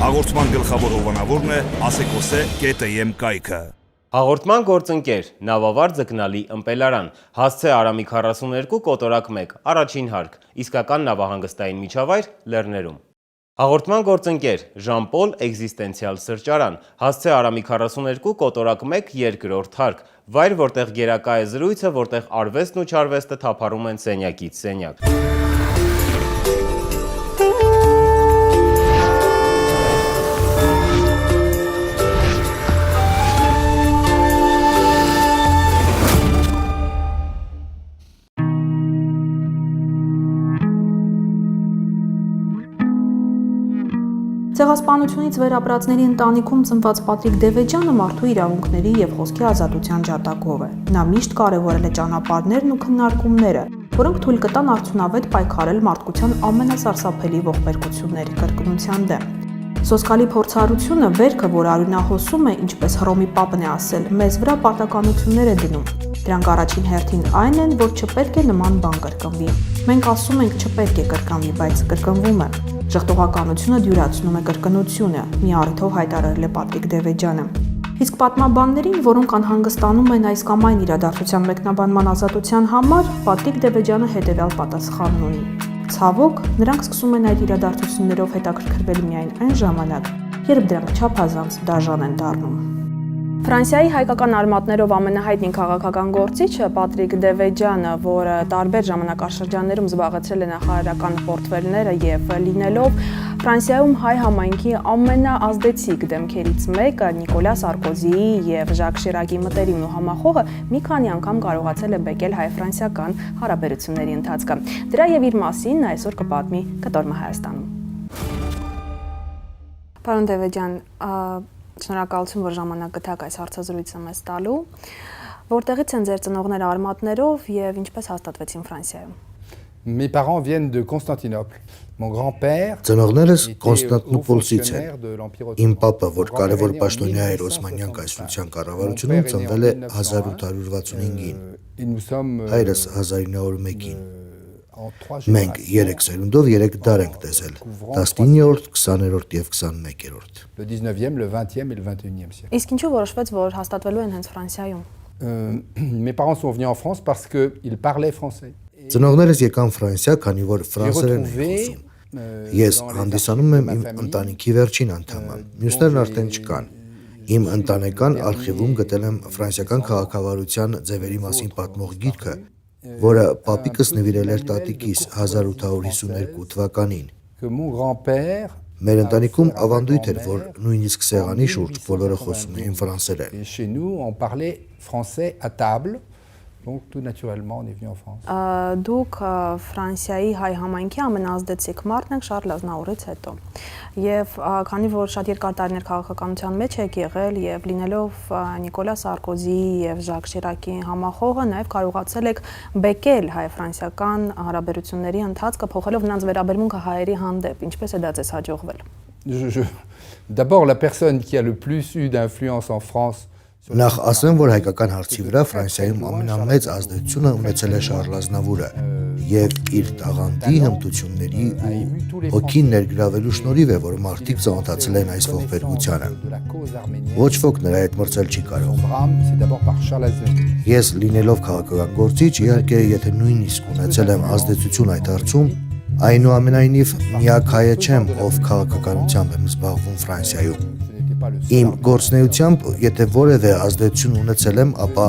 Հաղորդման գլխավոր հովանավորն է asecose.am կայքը։ Հաղորդման գործընկեր, նավավար ձկնալի ըմպելարան, հասցե Արամի 42 կոտորակ 1, առաջին հարկ, իսկական նավահանգստային միջավայր Լեռներում։ Հաղորդման գործընկեր, Ժան-Պոլ էգզիստենցիալ սրճարան, հասցե Արամի 42 կոտորակ 1, երկրորդ հարկ, վայր, որտեղ գերակա է զրույցը, որտեղ արվեստն ու չարվեստը թափառում են սենյակից սենյակ։ Ցեղասպանությունից վերապրածների ընտանիքում ծնված Պատրիկ Դևեջյանը մարդու իրավունքների եւ խոսքի ազատության ջատագով է։ Նա միշտ կարևորել է ճանապարհներն ու քննարկումները, որոնք թույլ կտան արդյունավետ պայքարել մարդկության ամենասարսափելի ողբերգությունների կրկնության դեմ։ Սոսկալի փորձառությունը վերքը, որ արյունահոսում է, ինչպես Հռոմի Պապն է ասել, մեզ վրա պարտականություններ է դնում։ Դրանք առաջին հերթին այն են, որ չպետք է նման բան կրկնվի։ Մենք ասում ենք չպետք է կրկնվի, բայց կրկնվում է։ Ժխտողականությունը դյուրացնում է կրկնությունը, մի առիթով հայտարարել է Պատրիկ Դևեջյանը։ Իսկ պատմաբաններին, որոնք անհանգստանում են այս կամ այն իրադարձության մեկնաբանման ազատության համար, Պատրիկ Դևեջյանը հետևյալ պատասխանն ունի։ Ցավոք, նրանք սկսում են այդ իրադարձություններով հետաքրքրվել միայն այն ժամանակ, երբ դրանք չափազանց դաժան են դառնում։ Ֆրանսիայի հայկական արմատներով ամենահայտնի քաղաքական գործիչը Պատրիկ Դևեջյանը, որը տարբեր ժամանակաշրջաններում զբաղեցրել է նախարարական պորտֆելները եւ լինելով Ֆրանսիայում հայ համայնքի ամենաազդեցիկ դեմքերից մեկը, Նիկոլա Սարկոզիի եւ Ժակ Շիրակի մտերիմն ու համախոհը մի քանի անգամ կարողացել է բեկել հայ-ֆրանսիական հարաբերությունների ընթացքը։ Դրա եւ իր մասին այսօր կպատմի Կտորմը Հայաստանում։ Պարոն Դևեջյան, շնորհակալություն, որ ժամանակ գտաք այս հարցազրույցը մեզ տալու։ Որտեղից են ձեր ծնողները արմատներով եւ ինչպես հաստատվեցին Ֆրանսիայում։ Mes parents viennent de Constantinople. Mon grand-père Ծնողներս Կոնստանտինոպոլցից են։ Իմ պապը, որ կարևոր պաշտոնյա էր Օսմանյան կայսրության կառավարությունում, ծնվել է 1865-ին։ Հայրս 1901-ին։ Մենք 3 սերունդով 3 դար ենք տեսել՝ 19-րդ, 20-րդ եւ 21-րդ։ Le 19e, le 20e et le 21e siècle. Իսկ ինչու որոշվեց, որ հաստատվելու են հենց Ֆրանսիայում։ Mes parents sont venus en France parce qu'ils parlaient français. Ծնողներս եկան Ֆրանսիա, քանի որ ֆրանսերեն են խոսում։ Ես հանդիսանում եմ իմ ընտանիքի վերջին անդամը։ Մյուսներն արդեն չկան։ Իմ ընտանեկան արխիվում գտել եմ ֆրանսիական քաղաքավարության ձևերի մասին պատմող գիրքը, որը պապիկս նվիրել էր տատիկիս 1852 թվականին։ Que mon grand-père Մեր ընտանիքում ավանդույթ էր, որ նույնիսկ սեղանի շուրջ բոլորը խոսում էին ֆրանսերեն։ et chez nous on parlait français à table. Donc tout naturellement on est venu en France. Դուք Ֆրանսիայի հայ համայնքի ամենաազդեցիկ մարդն եք Շարլ Ազնավուրից հետո։ Եվ քանի որ շատ երկար տարիներ քաղաքականության մեջ եք եղել եւ լինելով Նիկոլա Սարկոզիի եւ Ժակ Շիրակի համախոհը, նաեւ կարողացել եք բեկել հայ-ֆրանսիական հարաբերությունների ընթացքը, փոխելով նրանց վերաբերմունքը հայերի հանդեպ։ Ինչպես է դա ձեզ հաջողվել։ D'abord la personne qui a le plus eu d'influence en France. Նախ ասեմ, որ հայկական հարցի վրա Ֆրանսիայում ամենամեծ ազդեցությունը ունեցել է Շարլ Ազնավուրը եւ իր տաղանդի հմտությունների ու հոգին ներգրավելու շնորհիվ է, որ մարդիկ ծանոթացել են այս ողբերգությանը։ Ոչ ոք նրա հետ մրցել չի կարող։ Ես լինելով քաղաքական գործիչ, իհարկե, եթե նույնիսկ ունեցել եմ ազդեցություն այդ հարցում, այնուամենայնիվ միակ հայը չեմ, ով քաղաքականությամբ եմ զբաղվում Ֆրանսիայում։ Իմ գործնեությամբ, եթե որևէ ազդեցություն ունեցել եմ, ապա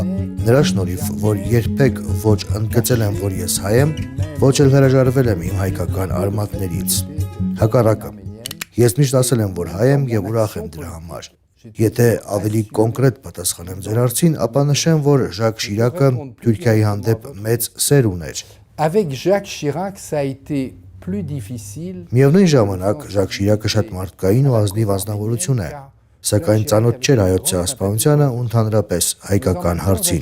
նրա շնորհիվ, որ երբեք ոչ ընդգծել եմ, որ ես հայ եմ, ոչ էլ հրաժարվել եմ իմ հայկական արմատներից։ Հակառակը, ես միշտ ասել եմ, որ հայ եմ եւ ուրախ եմ դրա համար։ Եթե ավելի կոնկրետ պատասխանեմ ձեր հարցին, ապա նշեմ, որ Ժակ Շիրակը Թուրքիայի հանդեպ մեծ սեր ուներ։ Avec Jacques Chirac ça a été plus difficile. Միևնույն ժամանակ Ժակ Շիրակը շատ մարդկային ու ազնիվ անձնավորություն է, սակայն ծանոթ չէր հայոց ցեղասպանությանը ու ընդհանրապես հայկական հարցին։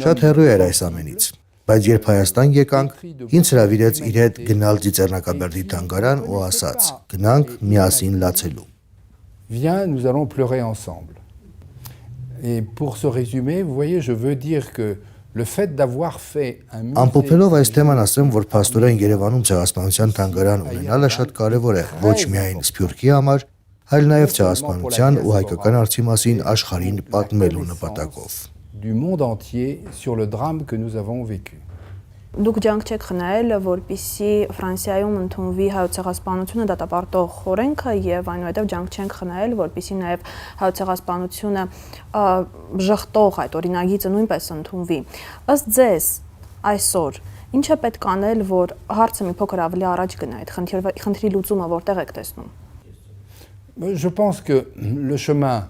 Շատ հեռու էր այս ամենից, բայց երբ Հայաստան եկանք, ինձ հրավիրեց իր հետ գնալ Ծիծեռնակաբերդի թանգարան ու ասաց. գնանք միասին լացելու։ Viens, nous allons pleurer ensemble. Et pour ce résumer, vous voyez, je veux dire que Le fait d'avoir fait un musée Ամփոփելով այս թեման ասեմ, որ փաստորեն Երևանում ցեղասպանության թանգարան ունենալը շատ կարևոր է ոչ միայն Սփյուռքի համար, այլ նաև ցեղասպանության ու հայկական արծի մասին աշխարհին պատմելու նպատակով։ du monde entier sur le drame que nous avons vécu. Դուք ջանք չեք խնայել, որպիսի Ֆրանսիայում ընդունվի հայոց ցեղասպանությունը դատապարտող խորենքը եւ այնուհետեւ ջանք չենք խնայել, որպիսի նաեւ հայոց ցեղասպանությունը ժխտող այդ օրինագիծը նույնպես ընդունվի։ Ըստ ձեզ այսօր ինչ է պետք անել, որ հարցը մի փոքր ավելի առաջ գնա, այդ խնդրի լուծումը որտեղ եք տեսնում։ Je pense que le chemin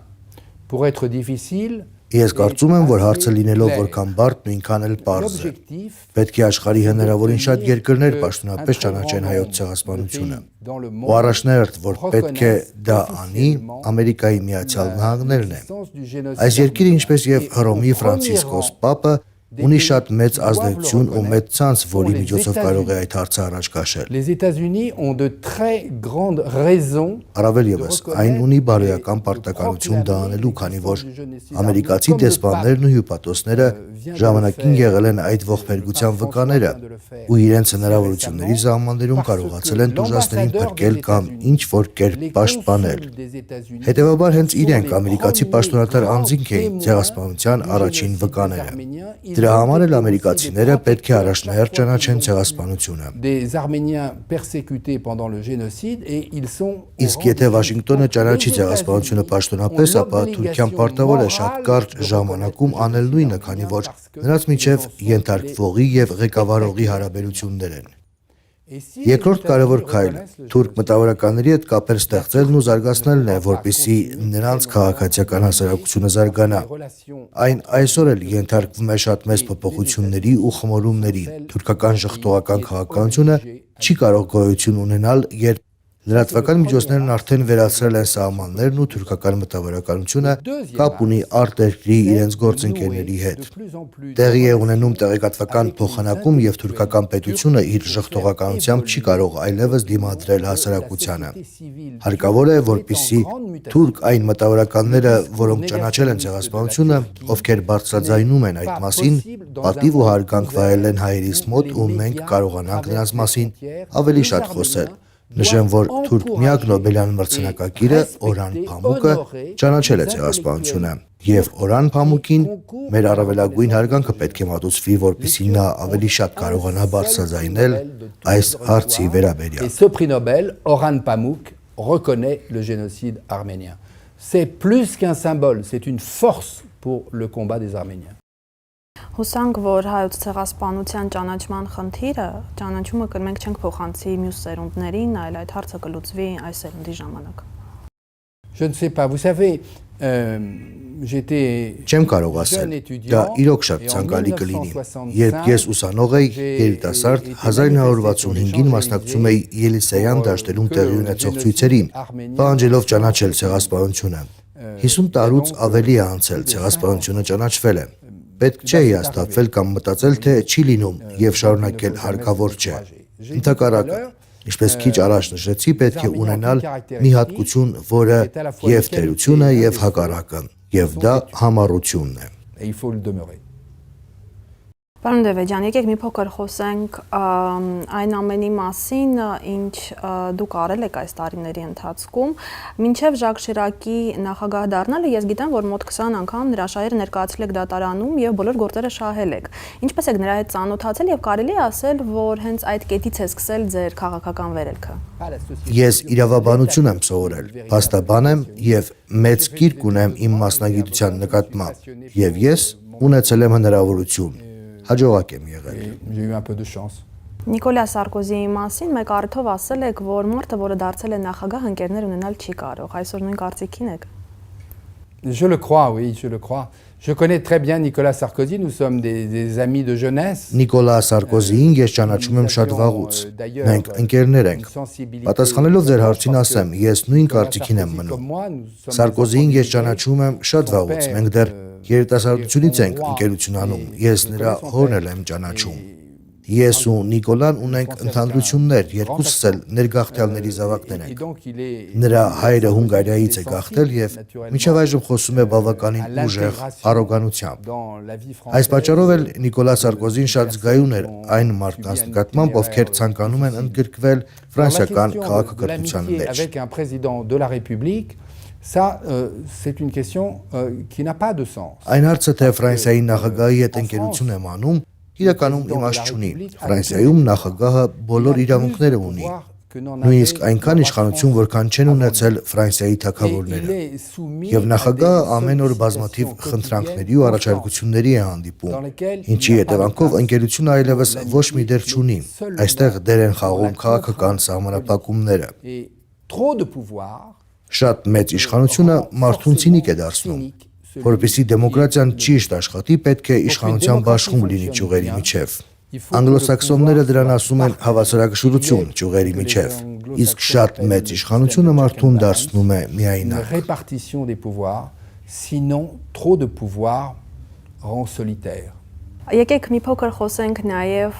pour être difficile. Ես կարծում եմ, որ հարցը լինելով որքան բարդ, նույնքան էլ պարզ է։ Պետք է աշխարհի հնարավորին շատ երկրներ պաշտոնապես ճանաչեն հայոց ցեղասպանությունը։ Ու առաջնահերթ, որ պետք է դա անի, Ամերիկայի Միացյալ Նահանգներն են։ Այս երկիրը, ինչպես եւ Հռոմի Ֆրանցիսկոս Պապը, ունի շատ մեծ ազդեցություն ու մեծ ցանց, որի միջոցով կարող է այդ հարցը առաջ քաշել։ Les États-Unis ont de très grandes raisons. Առավել եւս, այն ունի բարոյական պարտականություն դա անելու, քանի որ ամերիկացի դեսպաններն ու հյուպատոսները ժամանակին եղել են այդ ողբերգության վկաները ու իրենց հնարավորությունների սահմաններում կարողացել են տուժածներին փրկել կամ ինչ որ կերպ պաշտպանել։ Հետևաբար հենց իրենք ամերիկացի պաշտոնատար անձինք էին ցեղասպանության առաջին վկաները։ Դրա համար էլ ամերիկացիները պետք է առաջնահերթ ճանաչեն ցեղասպանությունը։ Des Arméniens persécutés pendant le génocide et ils sont. Իսկ եթե Վաշինգտոնը ճանաչի ցեղասպանությունը պաշտոնապես, ապա Թուրքիան պարտավոր է շատ կարճ ժամանակում անել նույնը, քանի որ նրանց միջև ենթարկվողի եւ ղեկավարողի հարաբերություններ են։ Երկրորդ կարևոր քայլը թուրք մտավորականների հետ կապեր ստեղծելն ու զարգացնելն է, որպեսզի նրանց քաղաքացիական հասարակությունը զարգանա։ Այն այսօր էլ ենթարկվում է շատ մեծ փոփոխությունների ու խմորումների։ Թուրքական ժխտողական քաղաքականությունը չի կարող գոյություն ունենալ, երբ լրատվական միջոցներն արդեն վերացրել են սահմաններն ու թուրքական մտավորականությունը կապ ունի արտերկրի իրենց գործընկերների հետ։ Տեղի է ունենում տեղեկատվական փոխանակում եւ թուրքական պետությունը իր ժխտողականությամբ չի կարող այլևս դիմադրել հասարակությանը։ Հարկավոր է, որպեսզի թուրք այն մտավորականները, որոնք ճանաչել են ցեղասպանությունը, ովքեր բարձրաձայնում են այդ մասին, պատիվ ու հարգանք վայելեն հայերիս մոտ ու մենք կարողանանք նրանց մասին ավելի շատ խոսել։ Նշեմ, որ թուրք միակ Նոբելյան մրցանակակիրը Օրհան Փամուկը ճանաչել է ցեղասպանությունը, եւ Օրհան Փամուկին մեր առավելագույն հարգանքը պետք է մատուցվի, որպեսզի նա ավելի շատ կարողանա բարձրաձայնել այս հարցի վերաբերյալ։ Et ce prix Nobel, Orhan Pamuk, reconnaît le génocide arménien. C'est plus qu'un symbole, c'est une force pour le combat des Arméniens. Հուսանք, որ հայոց ցեղասպանության ճանաչման խնդիրը, ճանաչումը մենք չենք փոխանցի մյուս սերունդներին, այլ այդ հարցը կլուծվի այս սերունդի ժամանակ։ Je ne sais pas, vous savez, j'étais Չեմ կարող ասել, դա իրոք շատ ցանկալի կլինի։ Երբ ես ուսանող էի, երիտասարդ 1965-ին մասնակցում էի Ելիսեյան դաշտերում տեղի ունեցող ցույցերին, պահանջելով ճանաչել ցեղասպանությունը։ 50 տարուց ավելի է անցել, ցեղասպանությունը ճանաչվել է։ Պետք չէ հիասթափվել կամ մտածել, թե չի լինում եւ շարունակել հարկավոր չէ։ Ընդհակառակը, ինչպես քիչ առաջ նշեցի, պետք է ունենալ մի հատկություն, որը եւ թերությունը եւ հակառակը, եւ դա համառությունն է։ Et il faut le demeurer. Պարոն Դևեջյան, եկեք մի փոքր խոսենք այն ամենի մասին, ինչ դուք արել եք այս տարիների ընթացքում։ Մինչև Ժակ Շիրակի նախագահ դառնալը ես գիտեմ, որ մոտ 20 անգամ նրա շահերը ներկայացրել եք դատարանում եւ բոլոր գործերը շահել եք։ Ինչպես եք նրա հետ ծանոթացել եւ կարելի է ասել, որ հենց այդ կետից է սկսել ձեր քաղաքական վերելքը։ Ես իրավաբանություն եմ սովորել, փաստաբան եմ եւ մեծ կիրք ունեմ իմ մասնագիտության նկատմամբ, եւ ես ունեցել եմ հնարավորություն հաջողակ եմ եղել։ J'ai eu un peu de chance. Նիկոլա Սարկոզիի մասին մեկ առիթով ասել եք, որ մարդը, որը դարձել է նախագահ, ընկերներ ունենալ չի կարող։ Այսօր նույն կարծիքին եք։ Je le crois, oui, je le crois. Je connais très bien Nicolas Sarkozy, nous sommes des amis de jeunesse. Նիկոլա Սարկոզիին ես ճանաչում եմ շատ վաղուց։ Մենք ընկերներ ենք։ Պատասխանելով ձեր հարցին ասեմ, ես նույն կարծիքին եմ մնում։ Սարկոզիին ես ճանաչում եմ շատ վաղուց։ Մենք դեռ երիտասարդությունից ենք ընկերություն անում։ Ես նրա հորն եմ ճանաչում։ Ես ու Նիկոլան ունենք ընդհանրություններ, երկուսս էլ ներգաղթյալների զավակներ ենք։ Նրա հայրը Հունգարիայից է գաղթել եւ մինչև այժմ խոսում է բավականին ուժեղ առոգանությամբ։ Այս պատճառով էլ Նիկոլա Սարկոզին շատ զգայուն էր այն մարդկանց նկատմամբ, ովքեր ցանկանում են ընդգրկվել ֆրանսիական քաղաքակրթության մեջ։ Ça, c'est une question qui n'a pas de sens. Այն հարցը, թե Ֆրանսիայի նախագահի հետ ընկերություն եմ անում, իրականում իմաստ չունի։ Ֆրանսիայում նախագահը բոլոր իրավունքները ունի։ Նույնիսկ այնքան իշխանություն, որքան չեն ունեցել Ֆրանսիայի թագավորները։ Եվ նախագահը ամեն օր բազմաթիվ խնդրանքների ու առաջարկությունների է հանդիպում, ինչի հետևանքով ընկերությունը այլևս ոչ մի դեր չունի։ Այստեղ դեր են խաղում քաղաքական սահմանափակումները։ Շատ մեծ իշխանությունը մարդուն ցինիկ է դարձնում։ Որպեսզի դեմոկրատիան ճիշտ աշխատի, պետք է իշխանության բաշխում լինի ճյուղերի միջև։ Անգլոսաքսոնները դրան ասում են հավասարակշռություն ճյուղերի միջև, իսկ շատ մեծ իշխանությունը մարդուն դարձնում է միայնակ։ Եկեք մի փոքր խոսենք նաև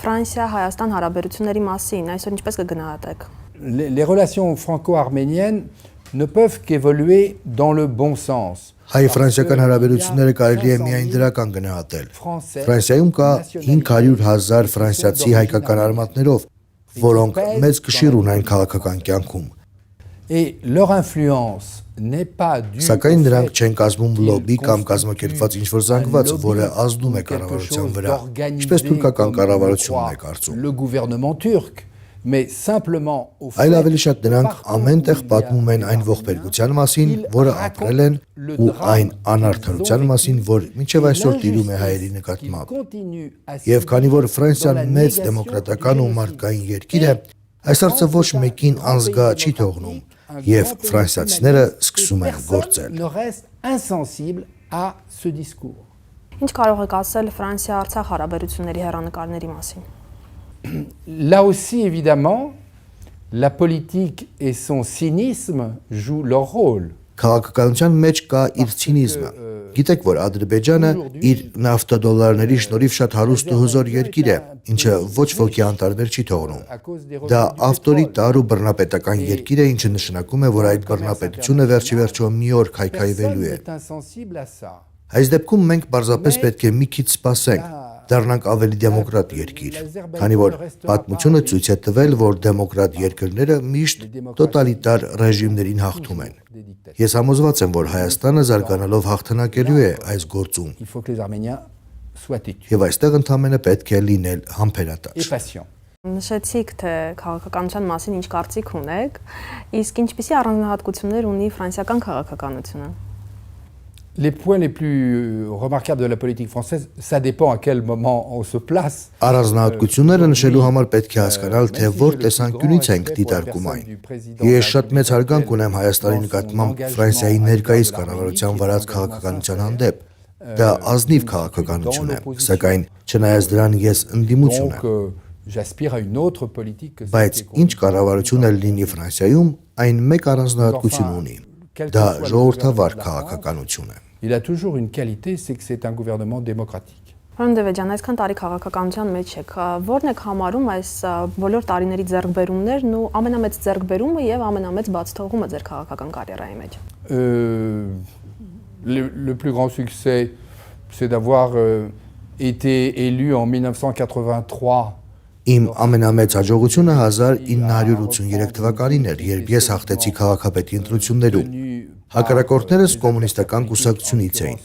Ֆրանսիա-Հայաստան հարաբերությունների մասին, այսօր ինչպես կգնահատեք։ Les relations franco-arméniennes ne peuvent qu'évoluer dans le bon sens. Հայ-ֆրանսիական հարաբերությունները կարելի է միայն դրական գնահատել։ Ֆրանսիայում կա 500,000 ֆրանսիացի հայկական արմատներով, որոնք մեծ կշիռ ունեն քաղաքական կյանքում։ Սակայն նրանք չեն կազմում լոբի կամ կազմակերպված ինչ-որ զանգված, որը ազդում է կառավարության վրա, ինչպես թուրքական կառավարությունն է կարծում։ Այլ ավելի շատ նրանք ամեն տեղ պատմում են այն ողբերգության մասին, որը ապրել են, ու այն անարդարության մասին, որ մինչև այսօր տիրում է հայերի նկատմամբ։ Եվ քանի որ Ֆրանսիան մեծ դեմոկրատական ու մարդկային երկիր է, այս հարցը ոչ մեկին անզգա չի թողնում, եւ ֆրանսիացիները սկսում են գործել։ Ինչ կարող եք ասել Ֆրանսիա-Արցախ հարաբերությունների հեռանկարների մասին։ Là aussi, évidemment, la politique et son cynisme jouent leur rôle. Քաղաքականության մեջ կա իր ցինիզմը։ Գիտեք, որ Ադրբեջանը իր նավթադոլարների շնորհիվ շատ հարուստ ու հզոր երկիր է, ինչը ոչ ոքի անտարբեր չի թողնում։ Դա ավտորիտար ու բռնապետական երկիր է, ինչը նշանակում է, որ այդ բռնապետությունը վերջիվերջո մի օր քայքայվելու է։ Այս դեպքում մենք պարզապես պետք է մի քիչ սպասենք, դառնանք ավելի դեմոկրատ երկիր, քանի որ պատմությունը ցույց է տվել, որ դեմոկրատ երկրները միշտ տոտալիտար ռեժիմներին հաղթում են։ Ես համոզված եմ, որ Հայաստանը զարգանալով հաղթանակելու է այս գործում։ Եվ այստեղ ընդամենը պետք է լինել համբերատար։ Նշեցիք, թե քաղաքականության մասին ինչ կարծիք ունեք, իսկ ինչպիսի առանձնահատկություններ ունի ֆրանսիական քաղաքականությունը։ Les points les plus remarquables de la politique française, ça dépend à quel moment on se place. Առանձնահատկությունները նշելու համար պետք է հասկանալ, թե որ տեսանկյունից ենք դիտարկում այն։ Ես շատ մեծ հարգանք ունեմ Հայաստանի նկատմամբ Ֆրանսիայի ներկայիս կառավարության վարած քաղաքականության հանդեպ։ Դա ազնիվ քաղաքականություն է, սակայն չնայած դրան ես ընդդիմություն եմ։ Բայց ինչ կառավարություն էլ լինի Ֆրանսիայում, այն մեկ առանձնահատկություն ունի։ Դա ժողովրդավար քաղաքականություն է։ Il a toujours une qualité, c'est que c'est un gouvernement démocratique. Պարոն Դևեջյան, այսքան տարի քաղաքականության մեջ եք, ո՞րն եք համարում այս բոլոր տարիների ձեռքբերումներն ու ամենամեծ ձեռքբերումը եւ ամենամեծ բացթողումը ձեր քաղաքական կարիերայի մեջ։ Le plus grand succès, c'est d'avoir été élu en 1983. Իմ ամենամեծ հաջողությունը 1983 թվականին էր, երբ ես հաղթեցի քաղաքապետի ընտրություններում։ Հակառակորդներս կոմունիստական կուսակցությունից էին։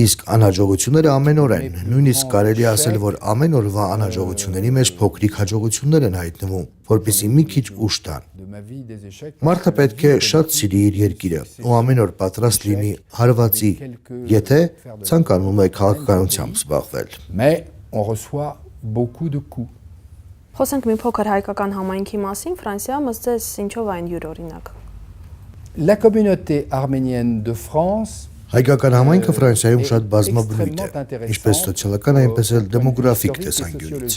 Իսկ անհաջողությունները ամեն օր են, նույնիսկ կարելի ասել, որ ամեն օրվա անհաջողությունների մեջ փոքրիկ հաջողություններ են հայտնվում, որպեսզի մի քիչ ուժ տան։ Մարդը պետք է շատ սիրի իր երկիրը ու ամեն օր պատրաստ լինի հարվածի, եթե ցանկանում է քաղաքականությամբ զբաղվել։ Խոսենք մի փոքր հայկական համայնքի մասին, Ֆրանսիայում ըստ ինչով այն յուրօրինակ։ La communauté arménienne de France Հայկական համայնքը Ֆրանսիայում շատ բազմաբնույթ է, ինչպես սոցիալական, այնպես էլ դեմոգրաֆիկ տեսանկյունից։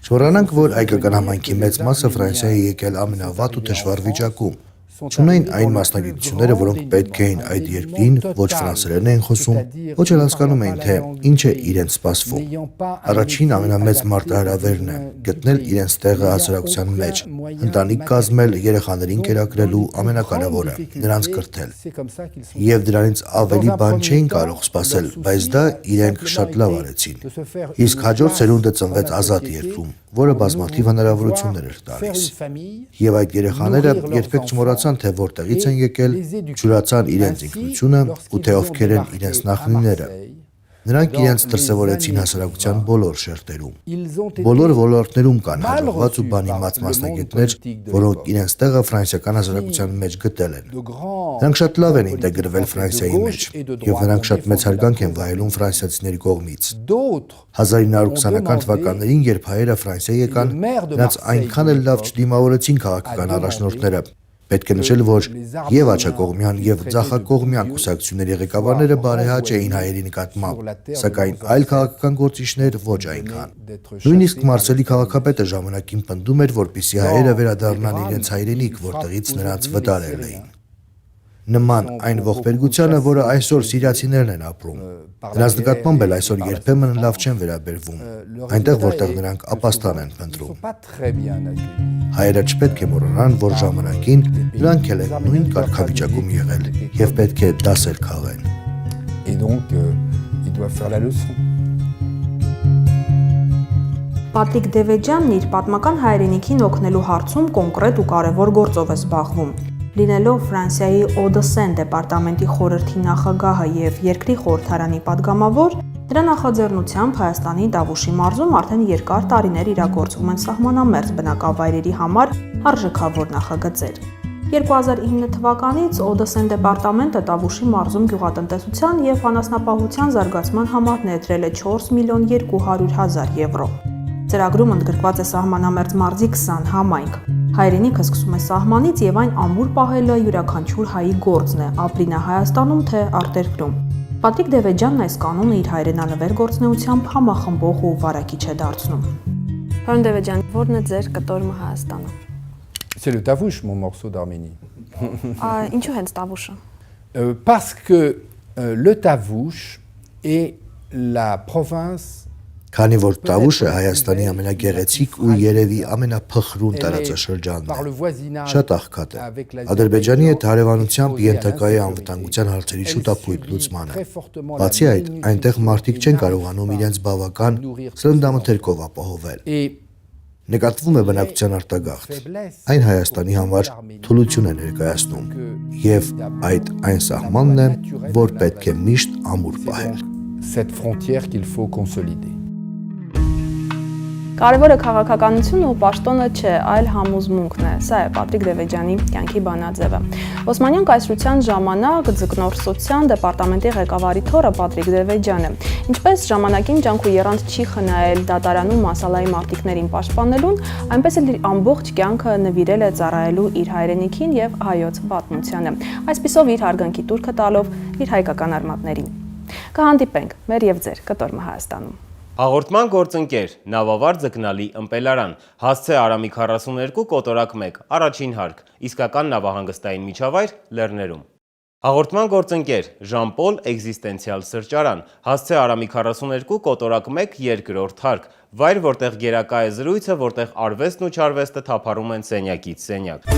Չմոռանանք, որ հայկական համայնքի մեծ մասը Ֆրանսիայի եկել ամենավատ ու դժվար վիճակում, Չունեն այն մասնագիտությունները, որոնք պետք էին այդ երկրին, ոչ ֆրանսերեն էին խոսում, ոչ էլ հասկանում էին, թե ինչ է իրենց սպասվում։ Առաջին ամենամեծ մարտահրավերն է գտնել իրենց տեղը հասարակության մեջ, ընտանիք կազմել, երեխաներին կերակրելու ամենակարևորը՝ նրանց կրթել։ Եվ դրանից ավելի բան չէին կարող սպասել, բայց դա իրենք շատ լավ արեցին։ Իսկ հաջորդ սերունդը ծնվեց ազատ երկրում, որը բազմաթիվ հնարավորություններ էր տալիս։ Եվ այդ երեխաները երբեք չմոռացան, թե որտեղից են եկել, չուրացան իրենց ինքնությունը ու թե ովքեր են իրենց նախնիները։ Նրանք իրենց դրսևորեցին հասարակության բոլոր շերտերում։ Բոլոր ոլորտներում կան հաջողված ու բանիմաց մասնագետներ, որոնք իրենց տեղը ֆրանսիական հասարակության մեջ գտել են։ Նրանք շատ լավ են ինտեգրվել Ֆրանսիայի մեջ, եւ նրանք շատ մեծ հարգանք են վայելում ֆրանսիացիների կողմից։ 1920-ական թվականներին, երբ հայերը Ֆրանսիա եկան, նրանց այնքան էլ լավ չդիմավորեցին քաղաքական առաջնորդները։ Պետք է նշել, որ եւ աջակողմյան եւ ձախակողմյան կուսակցությունների ղեկավարները բարեհաճ էին հայերի նկատմամբ, սակայն այլ քաղաքական գործիչներ ոչ այնքան։ Նույնիսկ Մարսելի քաղաքապետը ժամանակին պնդում էր, որպեսզի հայերը վերադառնան իրենց հայրենիք, որտեղից նրանց վտարել էին։ Նման այն ողբերգությանը, որը այսօր սիրիացիներն են ապրում։ Նրանց նկատմամբ էլ այսօր երբեմն լավ չեն վերաբերվում, այնտեղ որտեղ նրանք ապաստան են փնտրում։ Հայերը չպետք է մոռանան, որ ժամանակին նրանք էլ են նույն կարգավիճակում եղել եւ պետք է դասեր քաղեն։ Et donc, ils doivent faire la leçon. Պատրիկ Դևեջյանն իր պատմական հայրենիքին օգնելու հարցում կոնկրետ ու կարևոր գործով է զբաղվում։ Լինելով Ֆրանսիայի Օդեսեն դեպարտամենտի խորհրդի նախագահը եւ երկրի խորհրդարանի падգամավոր, նրա նախաձեռնությամբ Հայաստանի Դավուշի մարզում արդեն երկար տարիներ իրագործվում են սահմանամերձ բնակավայրերի համար արժեքավոր նախագծեր։ 2009 թվականից Օդեսեն դեպարտամենտը Դավուշի մարզում գյուղատնտեսության եւ անասնապահության զարգացման համար ներդրել է 4 միլիոն 200 հազար եվրո։ Ծրագրում ընդգրկված է սահմանամերձ մարզի 20 համայնք։ Հայրենիքը սկսում է սահմանից եւ այն ամուր պահելը յուրաքանչյուր հայի գործն է, ապրի նա Հայաստանում թե արտերկրում։ Պատրիկ Դևեջյանն այս կանոնը իր հայրենանվեր գործնեությամբ համախմբող ու վարակիչ է դարձնում։ Պարոն Դևեջյան, ո՞րն է ձեր կտորը Հայաստանը։ C'est le Tavush, mon morceau d'Arménie. Ինչու հենց Տավուշը։ Parce que le Tavush est la province. Քանի որ Տավուշը Հայաստանի ամենագեղեցիկ ու երևի ամենափխրուն տարածաշրջանն է, շատ աղքատ է։ Ադրբեջանի հետ հարևանությամբ ենթակա է անվտանգության հարցերի շուտապույտ լուծմանը։ Բացի այդ, այնտեղ մարդիկ չեն կարողանում իրենց բավական սննդամթերքով ապահովել։ Նկատվում է բնակության արտագաղթ։ Այն Հայաստանի համար թուլություն է ներկայացնում, եւ այդ այն սահմանն է, որ պետք է միշտ ամուր պահել։ Cette frontière qu'il faut consolider. Կարևորը քաղաքականությունը ու պաշտոնը չէ, այլ համոզմունքն է։ Սա է Պատրիկ Դևեջյանի կյանքի բանաձևը։ Օսմանյան կայսրության ժամանակ ձկնորսության դեպարտամենտի ղեկավարի թոռը Պատրիկ Դևեջյանը, ինչպես ժամանակին ջանք ու եռանդ չի խնայել դատարանում մասալայի մարտիկներին պաշտպանելուն, այնպես էլ իր ամբողջ կյանքը նվիրել է ծառայելու իր հայրենիքին եւ հայոց պատմությանը։ Այսպիսով իր հարգանքի տուրքը տալով իր հայկական արմատներին։ Կհանդիպենք մեր եւ ձեր կտոր Հայաստանում։ Հաղորդման գործընկեր, նավավար ձկնալի ըմպելարան, հասցե Արամի 42 կոտորակ 1, առաջին հարկ, իսկական նավահանգստային միջավայր Լեռներում։ Հաղորդման գործընկեր, Ժան-Պոլ էգզիստենցիալ սրճարան, հասցե Արամի 42 կոտորակ 1, երկրորդ հարկ, վայր, որտեղ գերակա է զրույցը, որտեղ արվեստն ու չարվեստը թափառում են սենյակից սենյակ։